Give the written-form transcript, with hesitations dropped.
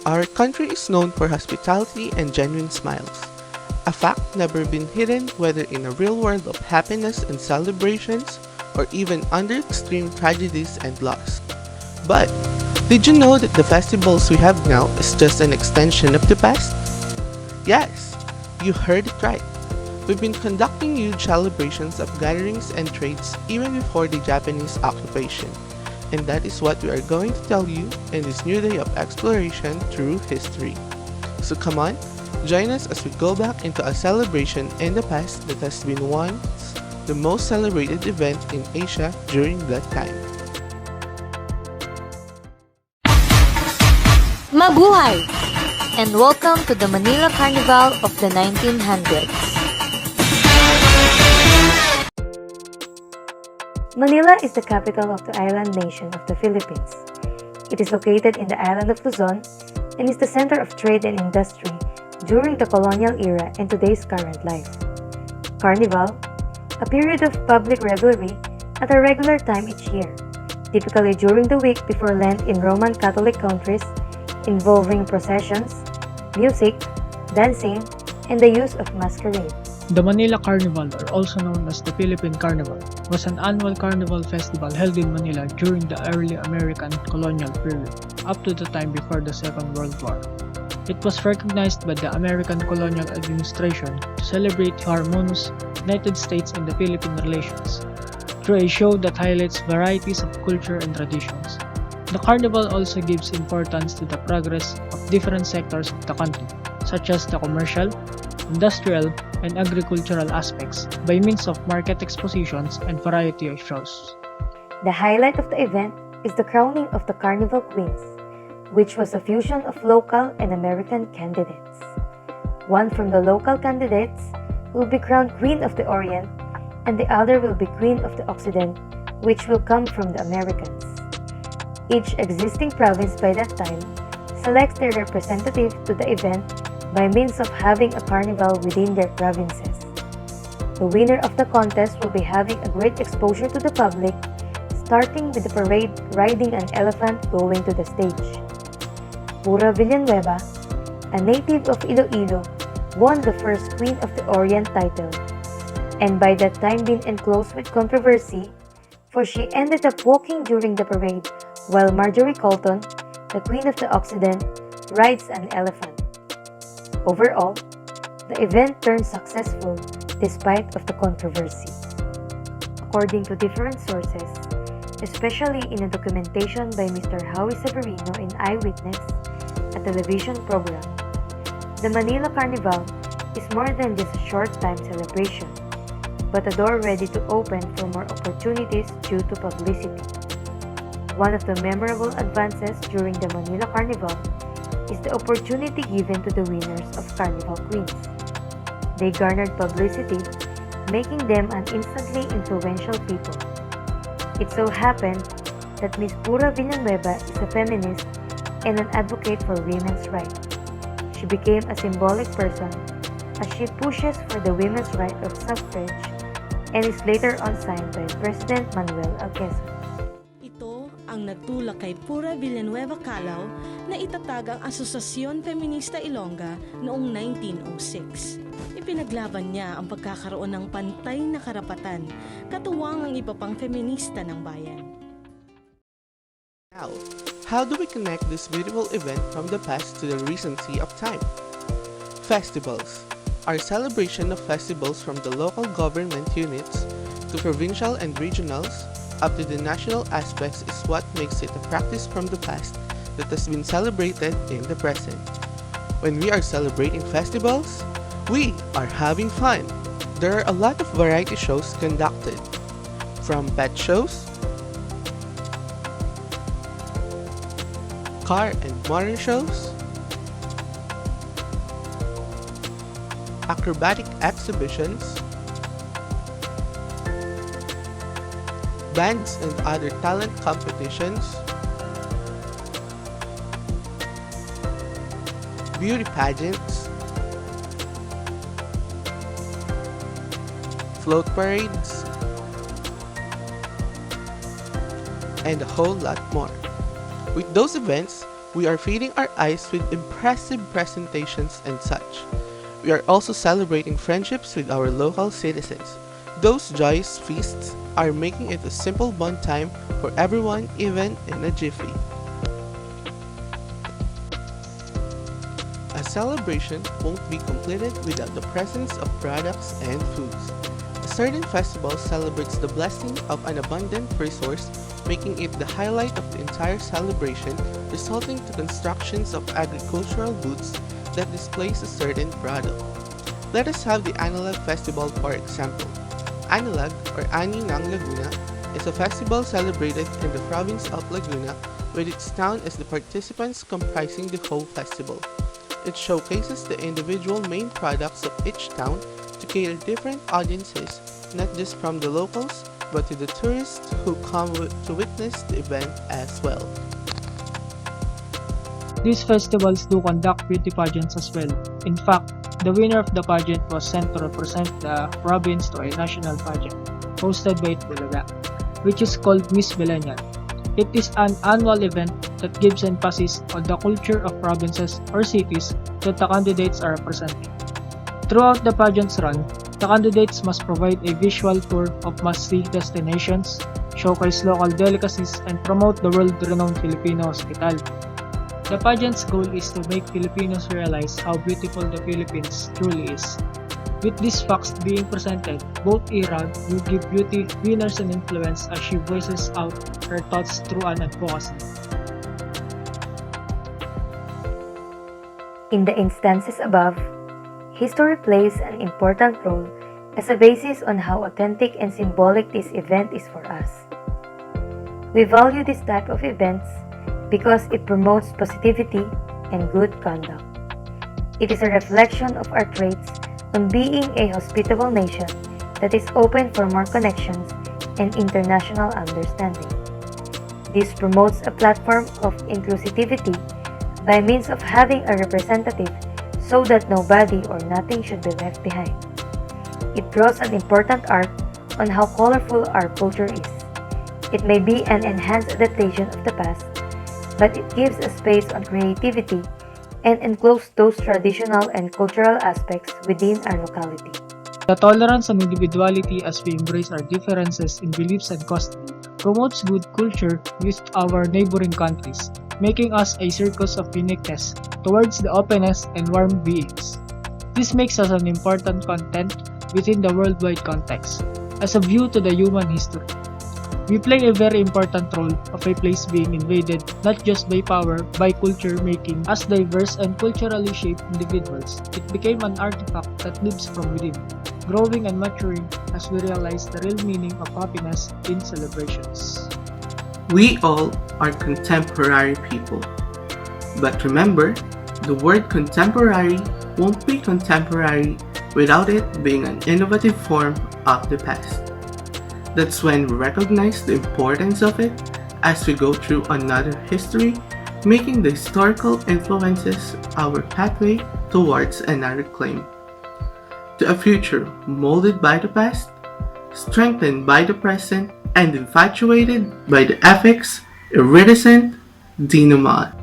Our country is known for hospitality and genuine smiles, a fact never been hidden whether in a real world of happiness and celebrations or even under extreme tragedies and loss. But did you know that the festivals we have now is just an extension of the past? Yes, you heard it right. We've been conducting huge celebrations of gatherings and trades even before the Japanese occupation. And that is what we are going to tell you in this new day of exploration through history. So come on, join us as we go back into a celebration in the past that has been once the most celebrated event in Asia during that time. Mabuhay! And welcome to the Manila Carnival of the 1900s. Manila is the capital of the island nation of the Philippines. It is located in the island of Luzon and is the center of trade and industry during the colonial era and today's current life. Carnival, a period of public revelry at a regular time each year, typically during the week before Lent in Roman Catholic countries, involving processions, music, dancing, and the use of masquerade. The Manila Carnival, or also known as the Philippine Carnival, was an annual carnival festival held in Manila during the early American colonial period, up to the time before the Second World War. It was recognized by the American colonial administration to celebrate harmonious United States and the Philippine relations, through a show that highlights varieties of culture and traditions. The carnival also gives importance to the progress of different sectors of the country, such as the commercial, industrial, and agricultural aspects by means of market expositions and variety of shows. The highlight of the event is the crowning of the Carnival Queens, which was a fusion of local and American candidates. One from the local candidates will be crowned Queen of the Orient, and the other will be Queen of the Occident, which will come from the Americans. Each existing province by that time selects their representative to the event by means of having a carnival within their provinces. The winner of the contest will be having a great exposure to the public, starting with the parade riding an elephant going to the stage. Pura Villanueva, a native of Iloilo, won the first Queen of the Orient title, and by that time been enclosed with controversy, for she ended up walking during the parade while Marjorie Colton, the Queen of the Occident, rides an elephant. Overall, the event turned successful despite of the controversy. According to different sources, especially in a documentation by Mr. Howie Severino in Eyewitness, a television program, the Manila Carnival is more than just a short-time celebration, but a door ready to open for more opportunities due to publicity. One of the memorable advances during the Manila Carnival is the opportunity given to the winners of Carnival Queens. They garnered publicity, making them an instantly influential people. It so happened that Miss Pura Villanueva is a feminist and an advocate for women's rights. She became a symbolic person as she pushes for the women's right of suffrage and is later on signed by President Manuel L. Quezon. Ito ang nagtulak kay Pura Villanueva Calao na itatag ang Asosasyon Feminista Ilongga noong 1906. Ipinaglaban niya ang pagkakaroon ng pantay na karapatan, katuwang ang iba pang feminista ng bayan. Now, how do we connect this beautiful event from the past to the recency of time? Festivals. Our celebration of festivals from the local government units to provincial and regionals up to the national aspects is what makes it a practice from the past that has been celebrated in the present. When we are celebrating festivals, we are having fun. There are a lot of variety shows conducted, from pet shows, car and motor shows, acrobatic exhibitions, bands and other talent competitions, beauty pageants, float parades, and a whole lot more. With those events, We are feeding our eyes with impressive presentations and such. We are also celebrating friendships with our local citizens. Those joyous feasts are making it a simple fun time for everyone, even in a jiffy. A celebration won't be completed without the presence of products and foods. A certain festival celebrates the blessing of an abundant resource, making it the highlight of the entire celebration, resulting to constructions of agricultural booths that displays a certain product. Let us have the Analag Festival for example. Analag, or Ani ng Laguna, is a festival celebrated in the province of Laguna, with its town as the participants comprising the whole festival. It showcases the individual main products of each town to cater different audiences, not just from the locals, but to the tourists who come to witness the event as well. These festivals do conduct beauty pageants as well. In fact, the winner of the pageant was sent to represent the province to a national pageant, hosted by Bulaga, which is called Miss Millennial. It is an annual event that gives emphasis on the culture of provinces or cities that the candidates are representing. Throughout the pageant's run, the candidates must provide a visual tour of must-see destinations, showcase local delicacies, and promote the world-renowned Filipino hospitality. The pageant's goal is to make Filipinos realize how beautiful the Philippines truly is. With these facts being presented, both eras will give beauty winners an influence as she voices out her thoughts through an advocacy. In the instances above, history plays an important role as a basis on how authentic and symbolic this event is for us. We value this type of events because it promotes positivity and good conduct. It is a reflection of our traits on being a hospitable nation that is open for more connections and international understanding. This promotes a platform of inclusivity by means of having a representative so that nobody or nothing should be left behind. It draws an important art on how colorful our culture is. It may be an enhanced adaptation of the past, but it gives a space on creativity and enclose those traditional and cultural aspects within our locality. The tolerance and individuality as we embrace our differences in beliefs and customs promotes good culture with our neighboring countries, making us a circus of uniqueness towards the openness and warm beings. This makes us an important content within the worldwide context, as a view to the human history. We play a very important role of a place being invaded not just by power, by culture making us diverse and culturally shaped individuals. It became an artifact that lives from within, growing and maturing as we realize the real meaning of happiness in celebrations. We all are contemporary people. But remember, the word contemporary won't be contemporary without it being an innovative form of the past. That's when we recognize the importance of it as we go through another history, making the historical influences our pathway towards another claim. To a future molded by the past, strengthened by the present, and infatuated by the epics, iridescent denouement.